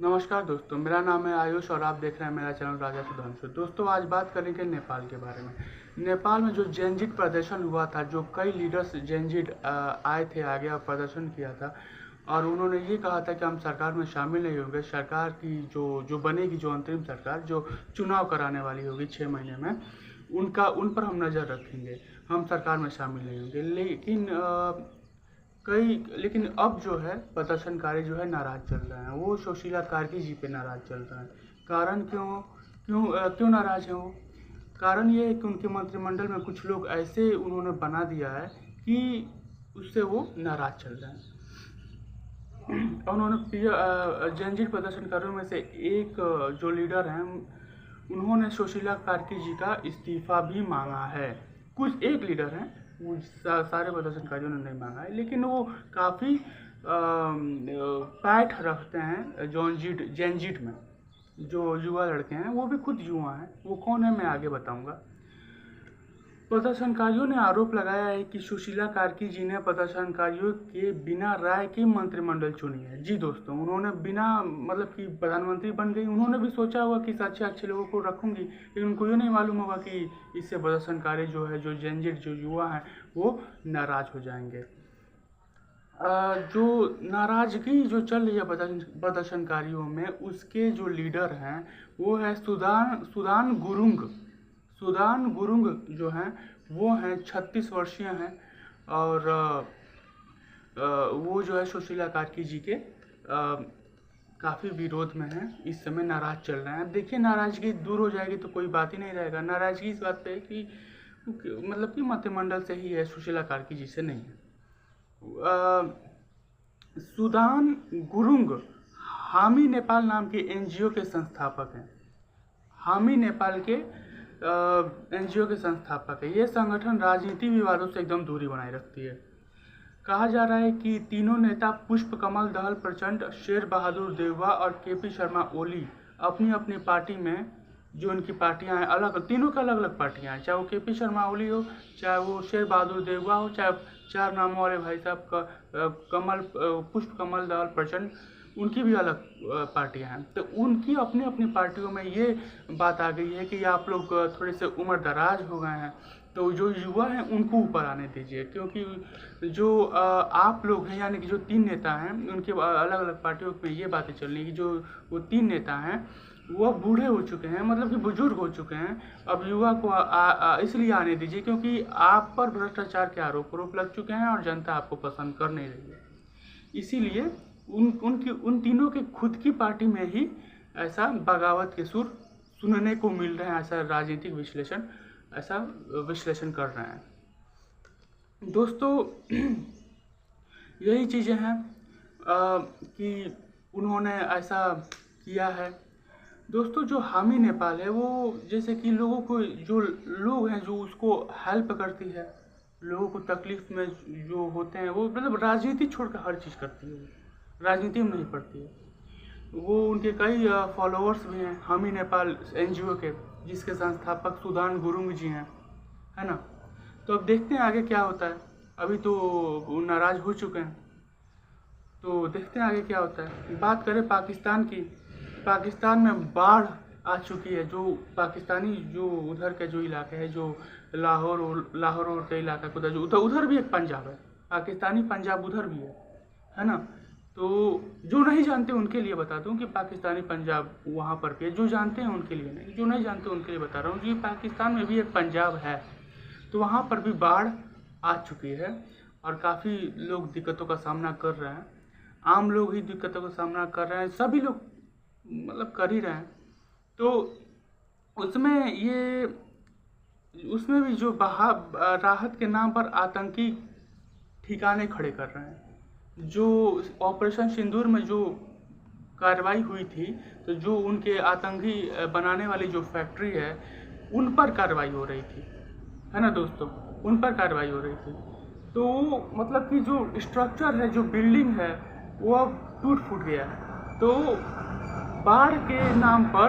नमस्कार दोस्तों, मेरा नाम है आयुष और आप देख रहे हैं मेरा चैनल राजा सुधांशु। दोस्तों, आज बात करेंगे नेपाल के बारे में। नेपाल में जो जेनजिट प्रदर्शन हुआ था, जो कई लीडर्स जेनजिट आए थे आगे और प्रदर्शन किया था, और उन्होंने ये कहा था कि हम सरकार में शामिल नहीं होंगे। सरकार की जो बनेगी, जो अंतरिम सरकार जो चुनाव कराने वाली होगी 6 महीने में, उन पर हम नज़र रखेंगे, हम सरकार में शामिल नहीं होंगे। लेकिन अब जो है प्रदर्शनकारी जो है नाराज चल रहे हैं। वो सुशीला कार्की जी पे नाराज चल रहे हैं। कारण क्यों नाराज हैं वो? कारण ये है कि उनके मंत्रिमंडल में कुछ लोग ऐसे उन्होंने बना दिया है कि उससे वो नाराज चल रहे हैं। और उन्होंने जेनजिट प्रदर्शनकारियों में से एक जो लीडर हैं, उन्होंने सुशीला कार्की जी का इस्तीफा भी मांगा है। कुछ एक लीडर हैं, वो सारे प्रदर्शनकारियों ने नहीं मांगा है, लेकिन वो काफ़ी पैठ रखते हैं जेनजिट में। जो युवा लड़के हैं वो भी खुद युवा हैं। वो कौन है मैं आगे बताऊंगा। प्रदर्शनकारियों ने आरोप लगाया है कि सुशीला कार्की जी ने प्रदर्शनकारियों के बिना राय के मंत्रिमंडल चुनी है। जी दोस्तों, उन्होंने बिना मतलब कि प्रधानमंत्री बन गई। उन्होंने भी सोचा होगा कि अच्छे अच्छे लोगों को रखूंगी, लेकिन उनको ये नहीं मालूम होगा कि इससे प्रदर्शनकारी जो है, जो जेनजिट जो युवा हैं, वो नाराज हो जाएंगे। जो नाराजगी जो चल रही है प्रदर्शनकारियों में, उसके जो लीडर हैं वो है सुदान गुरुंग। सुदान गुरुंग जो हैं वो हैं 36 वर्षीय हैं, और वो जो है सुशीला कार्की जी के काफ़ी विरोध में हैं। इस समय नाराज चल रहे हैं। देखिए, नाराजगी दूर हो जाएगी तो कोई बात ही नहीं रहेगा। नाराजगी इस बात पे है कि मतलब कि मंत्रिमंडल से ही है, सुशीला कार्की जी से नहीं है। सुदान गुरुंग हामी नेपाल नाम के एनजीओ के संस्थापक हैं। हामी नेपाल के एनजीओ के संस्थापक है। ये संगठन राजनीति विवादों से एकदम दूरी बनाए रखती है। कहा जा रहा है कि तीनों नेता पुष्प कमल दहल प्रचंड, शेर बहादुर देववा और केपी शर्मा ओली अपनी अपनी पार्टी में, जो उनकी पार्टियां हैं, तीनों की अलग अलग पार्टियां हैं। चाहे वो केपी शर्मा ओली हो, चाहे वो शेर बहादुर देववा हो, चाहे 4 नामों वाले भाई साहब का पुष्प कमल दहल प्रचंड, उनकी भी अलग पार्टियां हैं। तो उनकी अपनी अपनी पार्टियों में ये बात आ गई है कि आप लोग थोड़े से उम्र दराज हो गए हैं, तो जो युवा हैं उनको ऊपर आने दीजिए। क्योंकि जो आप लोग हैं, यानी कि जो 3 नेता हैं, उनके अलग अलग पार्टियों में ये बातें चल रही है कि जो वो 3 नेता हैं वो बूढ़े हो चुके हैं, मतलब कि बुजुर्ग हो चुके हैं। अब युवा को इसलिए आने दीजिए क्योंकि आप पर भ्रष्टाचार के आरोप लग चुके हैं और जनता आपको पसंद कर नहीं रही है। इसीलिए उन तीनों के खुद की पार्टी में ही ऐसा बगावत के सुर सुनने को मिल रहे हैं। ऐसा राजनीतिक विश्लेषण कर रहे हैं। दोस्तों, यही चीज़ें हैं कि उन्होंने ऐसा किया है। दोस्तों, जो हामी नेपाल है वो जैसे कि लोगों को, जो लोग हैं जो उसको हेल्प करती है, लोगों को तकलीफ में जो होते हैं, वो मतलब राजनीति छोड़कर हर चीज़ करती है, राजनीति में नहीं पड़ती है। वो उनके कई फॉलोअर्स भी हैं हामी नेपाल एनजीओ के, जिसके संस्थापक सुदान गुरुंग जी हैं, है ना। तो अब देखते हैं आगे क्या होता है। अभी तो वो नाराज हो चुके हैं, तो देखते हैं आगे क्या होता है। बात करें पाकिस्तान की, पाकिस्तान में बाढ़ आ चुकी है। जो पाकिस्तानी जो उधर के जो इलाके है, जो लाहौर का इलाका, उधर भी एक पंजाब है, पाकिस्तानी पंजाब उधर भी है ना। तो जो नहीं जानते उनके लिए बता दूं कि पाकिस्तानी पंजाब वहाँ पर भी है। जो जानते हैं उनके लिए नहीं, जो नहीं जानते उनके लिए बता रहा हूँ कि पाकिस्तान में भी एक पंजाब है। तो वहाँ पर भी बाढ़ आ चुकी है और काफ़ी लोग दिक्कतों का सामना कर रहे हैं। आम लोग ही दिक्कतों का सामना कर रहे हैं, सभी लोग मतलब कर ही रहे हैं। तो उसमें भी जो राहत के नाम पर आतंकी ठिकाने खड़े कर रहे हैं। जो ऑपरेशन सिंदूर में जो कार्रवाई हुई थी, तो जो उनके आतंकी बनाने वाली जो फैक्ट्री है, उन पर कार्रवाई हो रही थी, है ना दोस्तों, उन पर कार्रवाई हो रही थी। तो मतलब कि जो स्ट्रक्चर है, जो बिल्डिंग है, वो अब टूट फूट गया है। तो बाढ़ के नाम पर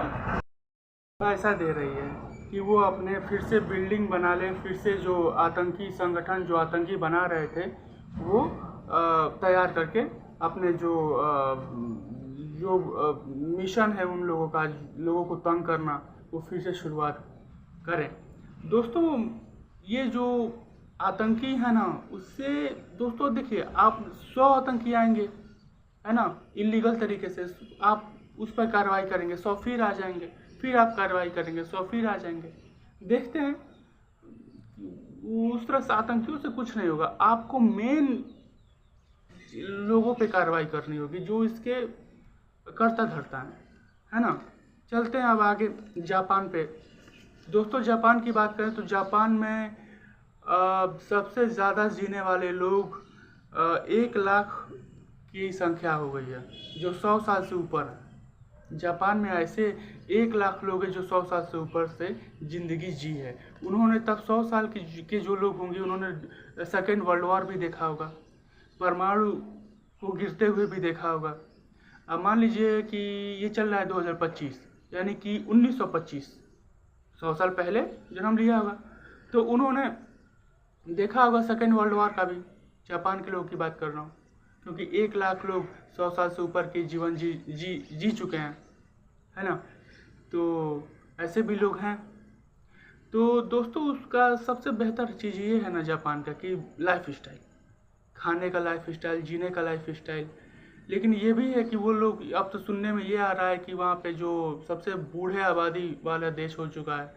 पैसा दे रही है कि वो अपने फिर से बिल्डिंग बना लें, फिर से जो आतंकी संगठन जो आतंकी बना रहे थे वो तैयार करके अपने जो जो मिशन है उन लोगों का, लोगों को तंग करना, वो फिर से शुरुआत करें। दोस्तों ये जो आतंकी है ना, उससे दोस्तों देखिए, आप 100 आतंकी आएंगे है ना इलीगल तरीके से, आप उस पर कार्रवाई करेंगे, 100 फिर आ जाएंगे, फिर आप कार्रवाई करेंगे, 100 फिर आ जाएंगे। देखते हैं उस तरह से आतंकियों से कुछ नहीं होगा। आपको मेन लोगों पे कार्रवाई करनी होगी जो इसके करता धरता है ना। चलते हैं अब आगे जापान पे। दोस्तों जापान की बात करें तो जापान में सबसे ज़्यादा जीने वाले लोग 1 लाख की संख्या हो गई है, जो 100 साल से ऊपर है। जापान में ऐसे 1 लाख लोग हैं जो 100 साल से ऊपर से ज़िंदगी जी है। उन्होंने तब 100 साल के जो लोग होंगे उन्होंने सेकेंड वर्ल्ड वॉर भी देखा होगा, परमाणु को गिरते हुए भी देखा होगा। अब मान लीजिए कि ये चल रहा है 2025, यानी कि 1925, 100 साल पहले जन्म लिया होगा, तो उन्होंने देखा होगा सेकेंड वर्ल्ड वॉर का भी। जापान के लोगों की बात कर रहा हूँ, क्योंकि 1 लाख लोग 100 साल से ऊपर के जीवन जी चुके हैं, है ना। तो ऐसे भी लोग हैं। तो दोस्तों उसका सबसे बेहतर चीज़ ये है ना जापान का कि लाइफ स्टाइल, खाने का लाइफ स्टाइल, जीने का लाइफ स्टाइल। लेकिन ये भी है कि वो लोग, अब तो सुनने में ये आ रहा है कि वहाँ पे जो सबसे बूढ़े आबादी वाला देश हो चुका है,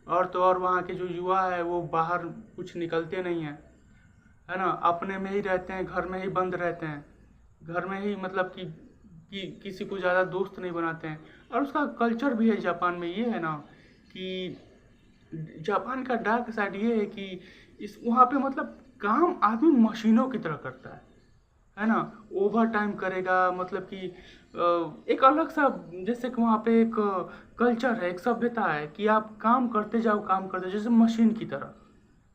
और तो और वहाँ के जो युवा है वो बाहर कुछ निकलते नहीं हैं, है ना, अपने में ही रहते हैं, घर में ही बंद रहते हैं, घर में ही मतलब कि किसी को ज़्यादा दोस्त नहीं बनाते हैं। और उसका कल्चर भी है जापान में, ये है ना कि जापान का डार्क साइड ये है कि इस वहाँ पे मतलब काम आदमी मशीनों की तरह करता है ना। ओवर टाइम करेगा, मतलब कि एक अलग सा, जैसे कि वहाँ पे एक कल्चर है, एक सभ्यता है कि आप काम करते जाओ, काम करते, जैसे मशीन की तरह,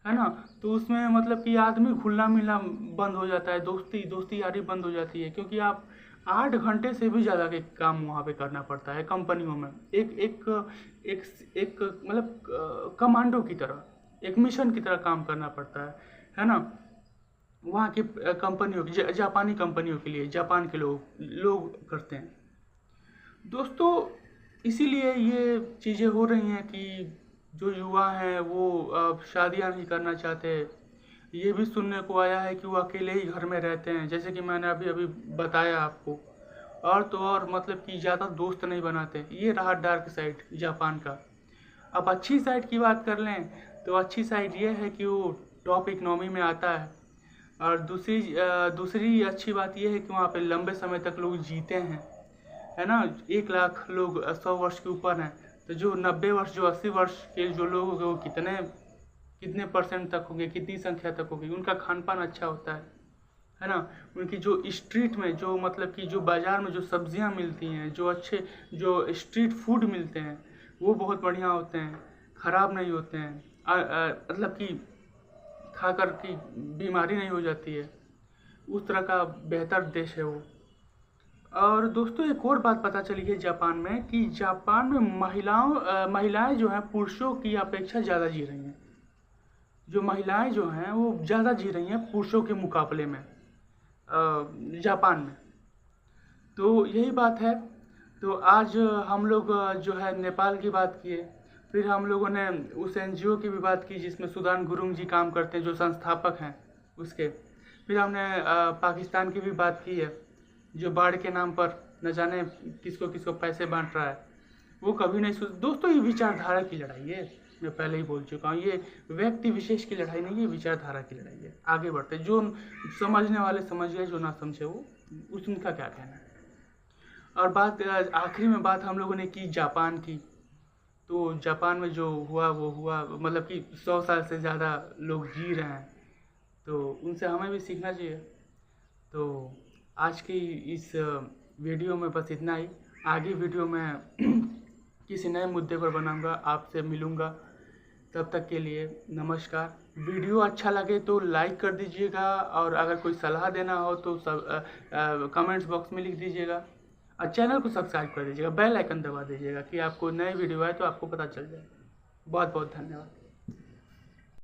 है ना। तो उसमें मतलब कि आदमी घुलना मिलना बंद हो जाता है, दोस्ती यारी बंद हो जाती है, क्योंकि आप 8 घंटे से भी ज़्यादा के काम वहाँ पे करना पड़ता है कंपनियों में, एक मतलब कमांडो की तरह, एक मिशन की तरह काम करना पड़ता है ना। वहाँ की कंपनियों की, जापानी कंपनियों के लिए जापान के लोग करते हैं। दोस्तों इसीलिए ये चीज़ें हो रही हैं कि जो युवा हैं वो अब शादियाँ नहीं करना चाहते। ये भी सुनने को आया है कि वो अकेले ही घर में रहते हैं, जैसे कि मैंने अभी बताया आपको। और तो और मतलब कि ज़्यादा दोस्त नहीं बनाते। ये रहा डार्क साइड जापान का। अब अच्छी साइड की बात कर लें तो अच्छी साइड ये है कि वो टॉप इकनॉमी में आता है। और दूसरी अच्छी बात ये है कि वहाँ पे लंबे समय तक लोग जीते हैं, है ना। 1 लाख लोग 100 वर्ष के ऊपर हैं, तो जो 90 वर्ष, जो 80 वर्ष के जो लोग होंगे वो कितने परसेंट तक होंगे, कितनी संख्या तक होगी। उनका खान पान अच्छा होता है ना। उनकी जो स्ट्रीट में, जो मतलब कि जो बाज़ार में जो सब्जियां मिलती हैं, जो अच्छे जो स्ट्रीट फूड मिलते हैं, वो बहुत बढ़िया होते हैं, ख़राब नहीं होते हैं, मतलब कि खाकर की बीमारी नहीं हो जाती है। उस तरह का बेहतर देश है वो। और दोस्तों एक और बात पता चली है जापान में कि जापान में महिलाएं जो हैं पुरुषों की अपेक्षा ज़्यादा जी रही हैं। जो महिलाएं जो हैं वो ज़्यादा जी रही हैं पुरुषों के मुकाबले में जापान में। तो यही बात है। तो आज हम लोग जो है नेपाल की बात किए, फिर हम लोगों ने उस एनजीओ की भी बात की जिसमें सुदान गुरुंग जी काम करते हैं, जो संस्थापक हैं उसके। फिर हमने पाकिस्तान की भी बात की है, जो बाढ़ के नाम पर न जाने किसको किसको पैसे बांट रहा है। वो कभी नहीं दोस्तों ये विचारधारा की लड़ाई है, मैं पहले ही बोल चुका हूँ। ये व्यक्ति विशेष की लड़ाई नहीं है, विचारधारा की लड़ाई है। आगे बढ़ते, जो समझने वाले समझ गए, जो ना समझे वो उनका क्या कहना है। और बात आखिरी में बात हम लोगों ने की जापान की। तो जापान में जो हुआ वो हुआ, मतलब कि 100 साल से ज़्यादा लोग जी रहे हैं, तो उनसे हमें भी सीखना चाहिए। तो आज की इस वीडियो में बस इतना ही। आगे वीडियो में किसी नए मुद्दे पर बनाऊंगा, आपसे मिलूंगा। तब तक के लिए नमस्कार। वीडियो अच्छा लगे तो लाइक कर दीजिएगा, और अगर कोई सलाह देना हो तो सब कमेंट्स बॉक्स में लिख दीजिएगा। और चैनल को सब्सक्राइब कर दीजिएगा, बेल आइकन दबा दीजिएगा कि आपको नए वीडियो आए तो आपको पता चल जाए। बहुत बहुत धन्यवाद।